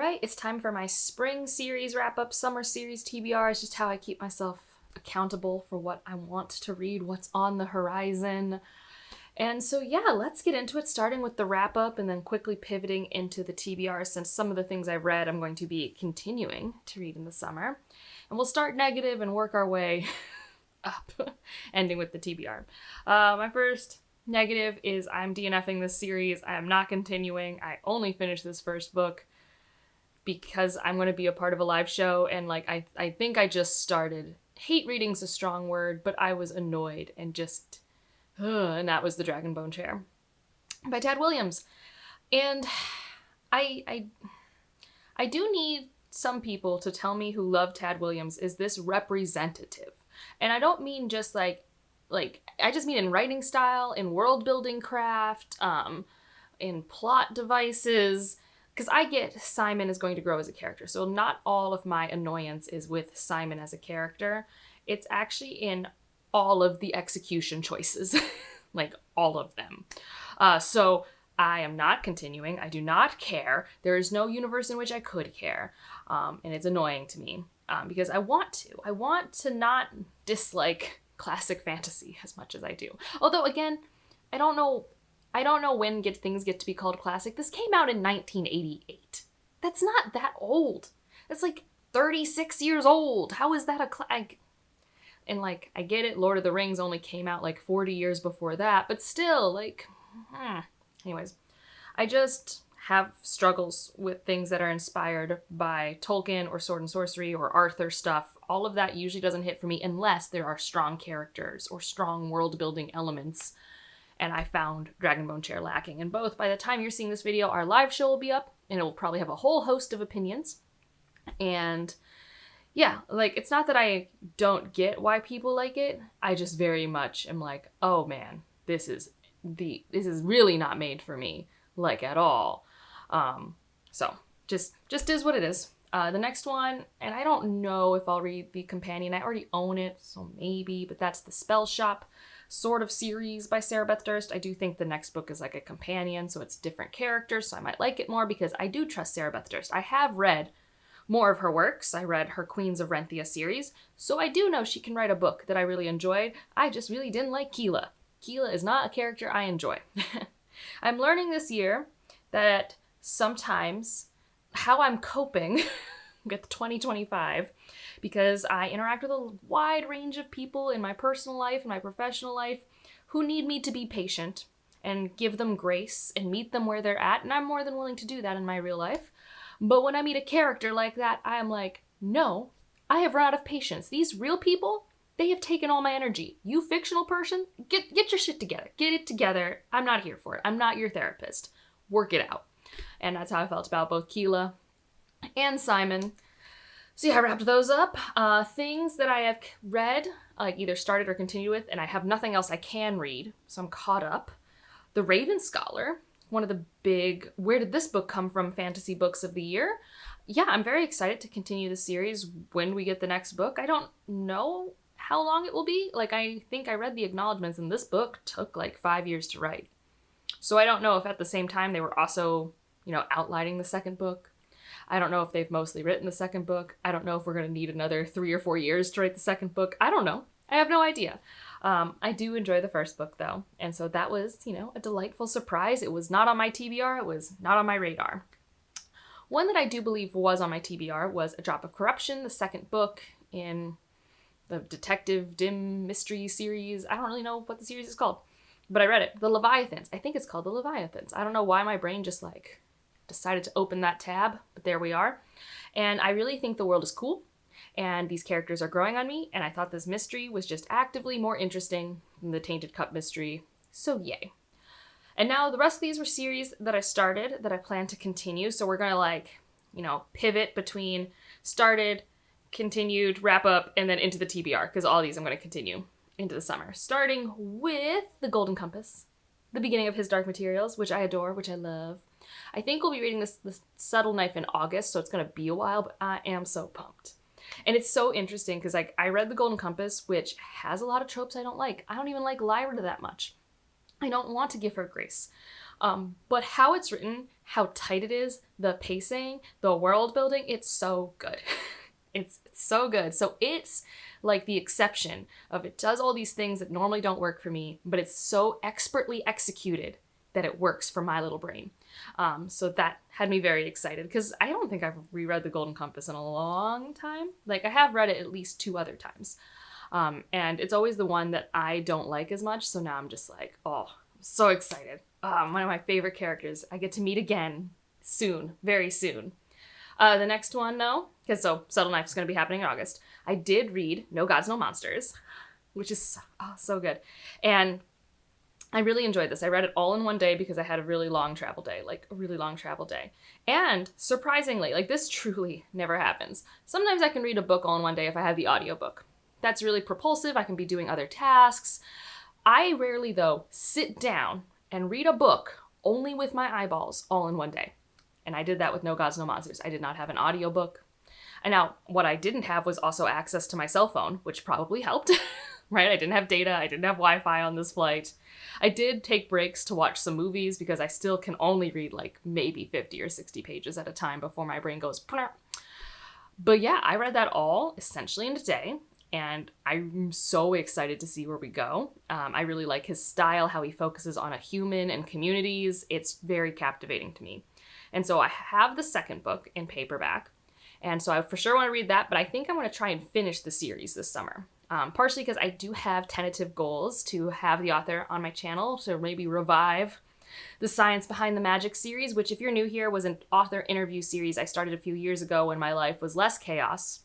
right, it's time for my spring series wrap-up, summer series TBR. It's just how I keep myself accountable for what I want to read, what's on the horizon. And so yeah, let's get into it, starting with the wrap-up and then quickly pivoting into the TBR, since some of the things I've read I'm going to be continuing to read in the summer. And we'll start negative and work our way up, ending with the TBR. My first negative is I'm DNFing this series. I am not continuing. I only finished this first book because I'm going to be a part of a live show, and like I think I just started. Hate reading's a strong word, but I was annoyed and just and that was The Dragonbone Chair by Tad Williams. And I do need some people to tell me who love Tad Williams, is this representative? And I don't mean just like I just mean in writing style, in world building craft, in plot devices. Because I get Simon is going to grow as a character, so not all of my annoyance is with Simon as a character. It's actually in all of the execution choices, like all of them. So I am not continuing. I do not care. There is no universe in which I could care, and it's annoying to me because I want to. I want to not dislike classic fantasy as much as I do. Although again, I don't know when things get to be called classic. This came out in 1988. That's not that old. That's like 36 years old. How is that a classic? And like, I get it, Lord of the Rings only came out like 40 years before that, but still, like, anyways. I just have struggles with things that are inspired by Tolkien or Sword and Sorcery or Arthur stuff. All of that usually doesn't hit for me unless there are strong characters or strong world-building elements. And I found Dragonbone Chair lacking in both. By the time you're seeing this video, our live show will be up, and it will probably have a whole host of opinions. And yeah, like, it's not that I don't get why people like it. I just very much am like, oh man, this is really not made for me, like, at all. So just is what it is. The next one, and I don't know if I'll read the companion. I already own it, so maybe, but that's the Spell Shop sort of series by Sarah Beth Durst. I do think the next book is like a companion, so it's different characters, so I might like it more because I do trust Sarah Beth Durst. I have read more of her works. I read her Queens of Renthia series, so I do know she can write a book that I really enjoyed. I just really didn't like Keela. Keela is not a character I enjoy. I'm learning this year that sometimes how I'm coping with 2025, because I interact with a wide range of people in my personal life and my professional life who need me to be patient and give them grace and meet them where they're at, and I'm more than willing to do that in my real life. But when I meet a character like that, I am like, no, I have run out of patience. These real people, they have taken all my energy. You fictional person, get your shit together. Get it together. I'm not here for it. I'm not your therapist. Work it out. And that's how I felt about both Keela and Simon. So yeah, I wrapped those up. Things that I have read, like either started or continued with, and I have nothing else I can read, so I'm caught up. The Raven Scholar, one of the big where did this book come from fantasy books of the year. Yeah, I'm very excited to continue the series when we get the next book. I don't know how long it will be. Like, I think I read the acknowledgements, and this book took like 5 years to write. So I don't know if at the same time they were also, outlining the second book. I don't know if they've mostly written the second book. I don't know if we're going to need another 3 or 4 years to write the second book. I don't know. I have no idea. I do enjoy the first book, though. And so that was, a delightful surprise. It was not on my TBR. It was not on my radar. One that I do believe was on my TBR was A Drop of Corruption, the second book in the detective dim mystery series. I don't really know what the series is called, but I read it. The Leviathans. I think it's called The Leviathans. I don't know why my brain just decided to open that tab, but there we are. And I really think the world is cool, and these characters are growing on me, and I thought this mystery was just actively more interesting than the Tainted Cup mystery, so yay. And now the rest of these were series that I started that I plan to continue, so we're gonna pivot between started, continued, wrap up, and then into the TBR, because all these I'm gonna continue into the summer. Starting with The Golden Compass, the beginning of his Dark Materials, which I adore, which I love. I think we'll be reading this Subtle Knife in August, so it's going to be a while, but I am so pumped. And it's so interesting because I read The Golden Compass, which has a lot of tropes I don't like. I don't even like Lyra that much. I don't want to give her grace. But how it's written, how tight it is, the pacing, the world building. It's so good. It's so good. So it's like the exception of it does all these things that normally don't work for me, but it's so expertly executed that it works for my little brain. So that had me very excited because I don't think I've reread The Golden Compass in a long time. Like I have read it at least 2 other times. And it's always the one that I don't like as much. So now I'm just like, oh, I'm so excited. One of my favorite characters I get to meet again soon, very soon. The next one, though, because so Subtle Knife is going to be happening in August. I did read No Gods, No Monsters, which is so good. And I really enjoyed this. I read it all in one day because I had a really long travel day, And surprisingly, like this truly never happens. Sometimes I can read a book all in one day if I have the audiobook. That's really propulsive. I can be doing other tasks. I rarely, though, sit down and read a book only with my eyeballs all in one day. And I did that with No Gods, No Monsters. I did not have an audiobook. And now what I didn't have was also access to my cell phone, which probably helped, right? I didn't have data. I didn't have Wi-Fi on this flight. I did take breaks to watch some movies because I still can only read like maybe 50 or 60 pages at a time before my brain goes, Purr. But yeah, I read that all essentially in a day. And I'm so excited to see where we go. I really like his style, how he focuses on a human and communities. It's very captivating to me. And so I have the second book in paperback. And so I for sure want to read that, but I think I'm going to try and finish the series this summer. Partially because I do have tentative goals to have the author on my channel to maybe revive the Science Behind the Magic series, which if you're new here was an author interview series I started a few years ago when my life was less chaos.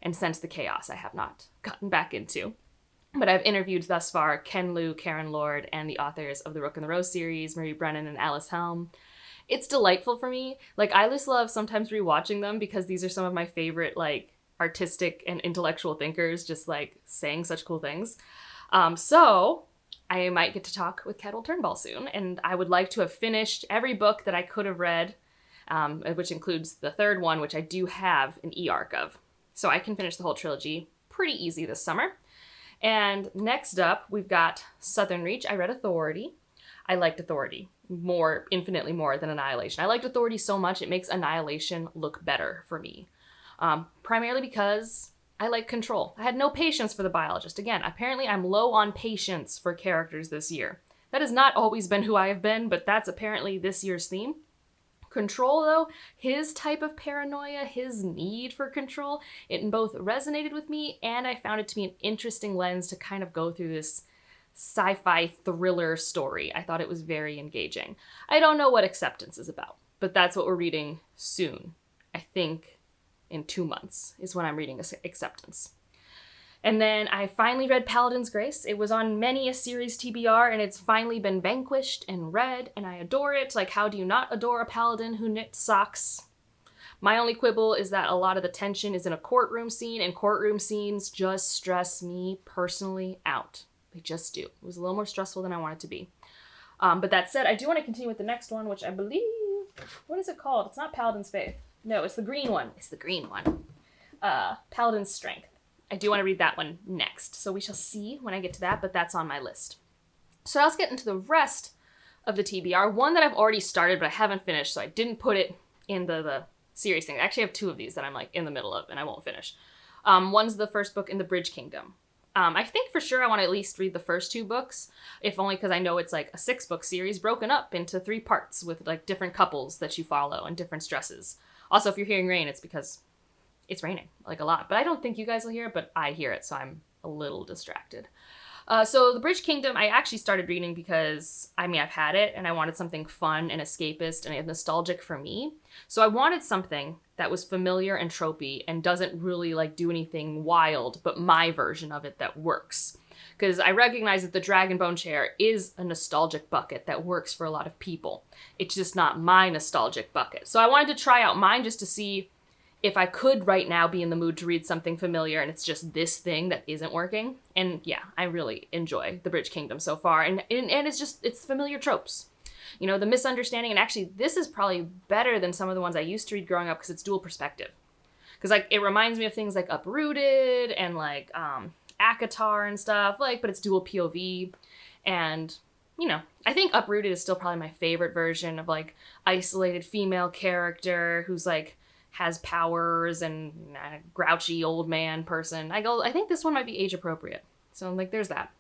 And since the chaos, I have not gotten back into. But I've interviewed thus far Ken Liu, Karen Lord, and the authors of the Rook and the Rose series, Marie Brennan and Alice Helm. It's delightful for me. Like, I just love sometimes rewatching them because these are some of my favorite, like, artistic and intellectual thinkers just, like, saying such cool things. So I might get to talk with Kettle Turnbull soon, and I would like to have finished every book that I could have read, which includes the third one, which I do have an e-arc of. So I can finish the whole trilogy pretty easy this summer. And next up, we've got Southern Reach. I read Authority. I liked Authority infinitely more than Annihilation. I liked Authority so much, it makes Annihilation look better for me. Primarily because I like Control. I had no patience for the biologist. Again, apparently I'm low on patience for characters this year. That has not always been who I have been, but that's apparently this year's theme. Control, though, his type of paranoia, his need for control, it both resonated with me and I found it to be an interesting lens to kind of go through this sci-fi thriller story. I thought it was very engaging. I don't know what Acceptance is about, but that's what we're reading soon. I think in 2 months is when I'm reading Acceptance. And then I finally read Paladin's Grace. It was on many a series TBR, and it's finally been vanquished and read, and I adore it. Like, how do you not adore a paladin who knits socks? My only quibble is that a lot of the tension is in a courtroom scene, and courtroom scenes just stress me personally out. They just do. It was a little more stressful than I wanted it to be. But that said, I do want to continue with the next one, which I believe... What is it called? It's not Paladin's Faith. No, it's the green one. It's the green one. Paladin's Strength. I do want to read that one next, so we shall see when I get to that, but that's on my list. So let's get into the rest of the TBR. One that I've already started, but I haven't finished, so I didn't put it in the series thing. I actually have 2 of these that I'm like in the middle of, and I won't finish. One's the first book in the Bridge Kingdom. I think for sure I want to at least read the first 2 books, if only because I know it's like a 6-book series broken up into 3 parts with like different couples that you follow and different stresses. Also, if you're hearing rain, it's because it's raining, like a lot. But I don't think you guys will hear it, but I hear it, so I'm a little distracted. So The Bridge Kingdom, I actually started reading because, I've had it, and I wanted something fun and escapist and nostalgic for me. So I wanted something that was familiar and tropey and doesn't really, like, do anything wild, but my version of it that works. Because I recognize that the Dragonbone chair is a nostalgic bucket that works for a lot of people. It's just not my nostalgic bucket. So I wanted to try out mine just to see if I could right now be in the mood to read something familiar and it's just this thing that isn't working. And yeah, I really enjoy The Bridge Kingdom so far. And it's familiar tropes. You know, the misunderstanding, and actually this is probably better than some of the ones I used to read growing up because it's dual perspective. Because like it reminds me of things like Uprooted and like ACOTAR and stuff, like, but it's dual POV. And, I think Uprooted is still probably my favorite version of like isolated female character who's like has powers and grouchy old man person. I think this one might be age appropriate. So like there's that.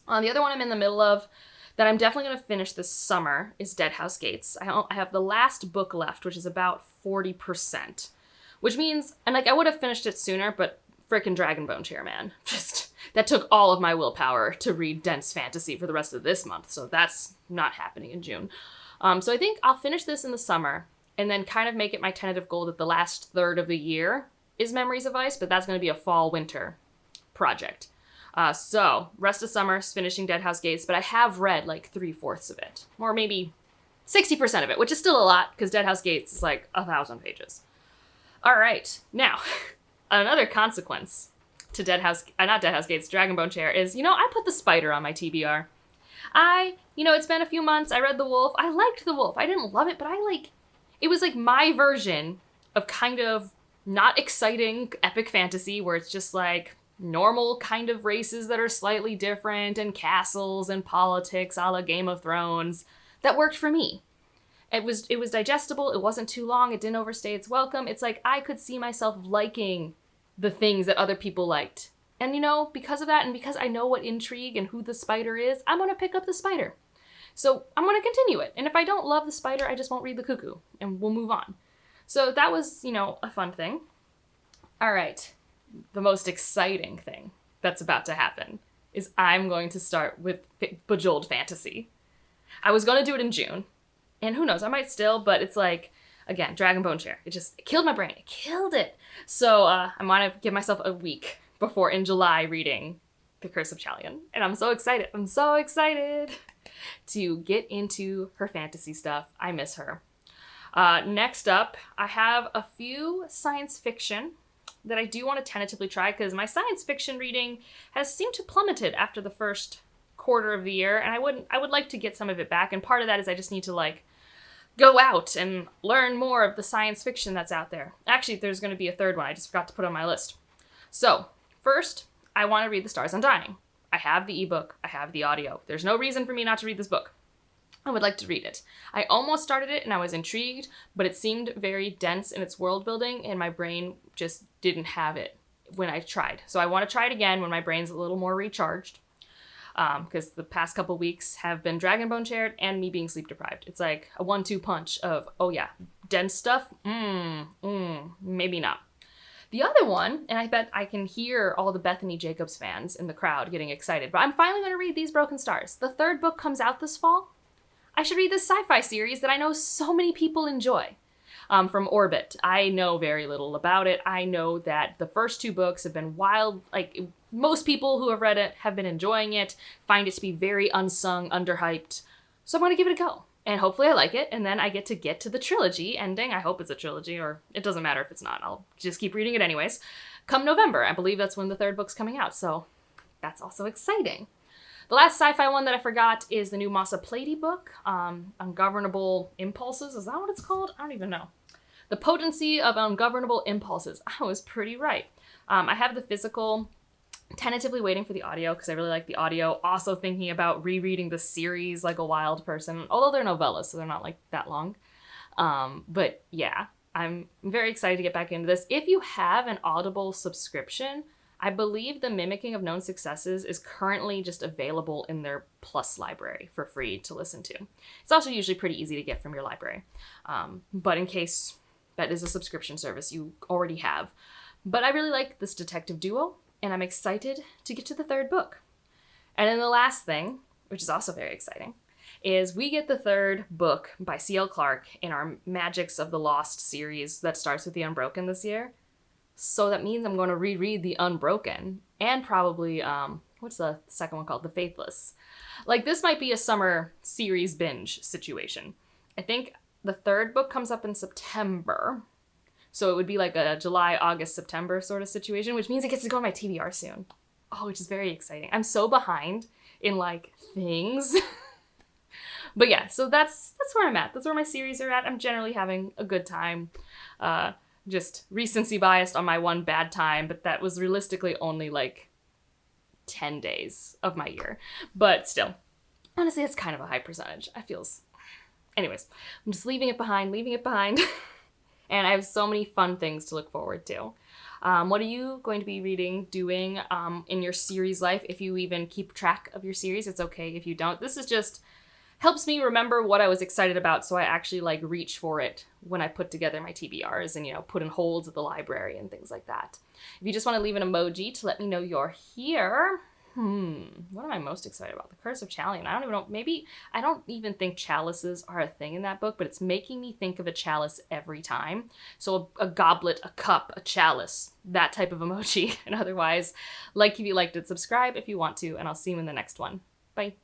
The other one I'm in the middle of that I'm definitely going to finish this summer is Dead House Gates. I have the last book left, which is about 40%, which means, and like I would have finished it sooner, but frickin' Dragonbone Chair, man. Just, that took all of my willpower to read dense fantasy for the rest of this month, so that's not happening in June. So I think I'll finish this in the summer, and then kind of make it my tentative goal that the last third of the year is Memories of Ice, but that's going to be a fall-winter project. So, rest of summer is finishing Dead House Gates, but I have read like 3/4 of it, or maybe 60% of it, which is still a lot, because Dead House Gates is like 1,000 pages. All right, now... Another consequence to not Dead House Gates, Dragonbone Chair is, I put the spider on my TBR. It's been a few months, I read The Wolf. I liked The Wolf. I didn't love it, but it was like my version of kind of not exciting epic fantasy where it's just like normal kind of races that are slightly different and castles and politics a la Game of Thrones that worked for me. It was digestible, it wasn't too long, it didn't overstay its welcome. It's like I could see myself liking the things that other people liked. And because of that, and because I know what intrigue and who the spider is, I'm going to pick up the spider. So I'm going to continue it. And if I don't love the spider, I just won't read the cuckoo, and we'll move on. So that was, a fun thing. All right, the most exciting thing that's about to happen is I'm going to start with Bejeweled Fantasy. I was going to do it in June. And who knows, I might still, but it's like, again, Dragonbone Chair. It killed my brain. It killed it. So I want to give myself a week before in July reading The Curse of Chalion. And I'm so excited. I'm so excited to get into her fantasy stuff. I miss her. Next up, I have a few science fiction that I do want to tentatively try because my science fiction reading has seemed to plummeted after the first quarter of the year. And I would like to get some of it back. And part of that is I just need to go out and learn more of the science fiction that's out there. Actually, there's going to be a third one I just forgot to put on my list. So, first, I want to read The Stars Undying. I have the ebook. I have the audio. There's no reason for me not to read this book. I would like to read it. I almost started it and I was intrigued, but it seemed very dense in its world building and my brain just didn't have it when I tried. So I want to try it again when my brain's a little more recharged. Because the past couple weeks have been Dragonbone Chair and me being sleep deprived. It's like a 1-2 punch of, oh yeah, dense stuff? Maybe not. The other one, and I bet I can hear all the Bethany Jacobs fans in the crowd getting excited, but I'm finally going to read These Broken Stars. The third book comes out this fall. I should read this sci-fi series that I know so many people enjoy. From Orbit. I know very little about it. I know that the first 2 books have been wild. Like, most people who have read it have been enjoying it, find it to be very unsung, underhyped. So I'm going to give it a go. And hopefully I like it, and then I get to the trilogy ending. I hope it's a trilogy, or it doesn't matter if it's not. I'll just keep reading it anyways. Come November, I believe that's when the 3rd book's coming out, so that's also exciting. The last sci-fi one that I forgot is the new Massa Plady book, Ungovernable Impulses. Is that what it's called? I don't even know. The Potency of Ungovernable Impulses. I was pretty right. I have the physical, tentatively waiting for the audio because I really like the audio. Also thinking about rereading the series like a wild person, although they're novellas, so they're not like that long. But yeah, I'm very excited to get back into this. If you have an Audible subscription, I believe The Mimicking of Known Successes is currently just available in their Plus library for free to listen to. It's also usually pretty easy to get from your library. But in case that is a subscription service you already have. But I really like this detective duo, and I'm excited to get to the 3rd book. And then the last thing, which is also very exciting, is we get the 3rd book by C.L. Clarke in our Magics of the Lost series that starts with The Unbroken this year. So that means I'm going to reread The Unbroken, and probably, what's the second one called? The Faithless. Like, this might be a summer series binge situation. I think the 3rd book comes up in September, so it would be like a July, August, September sort of situation, which means it gets to go on my TBR soon. Oh, which is very exciting. I'm so behind in, things. But yeah, so that's where I'm at. That's where my series are at. I'm generally having a good time. Just recency biased on my one bad time, but that was realistically only 10 days of my year. But still, Honestly, it's kind of a high percentage. Anyways, I'm just leaving it behind. And I have so many fun things to look forward to. What are you going to be reading, doing in your series life? If you even keep track of your series, it's okay if you don't. This is just helps me remember what I was excited about, so I actually like reach for it when I put together my TBRs and, you know, put in holds at the library and things like that. If you just want to leave an emoji to let me know you're here. What am I most excited about? The Curse of Chalion. I don't even know. Maybe I don't even think chalices are a thing in that book, but it's making me think of a chalice every time. So a goblet, a cup, a chalice, that type of emoji. And otherwise, like if you liked it, subscribe if you want to, and I'll see you in the next one. Bye.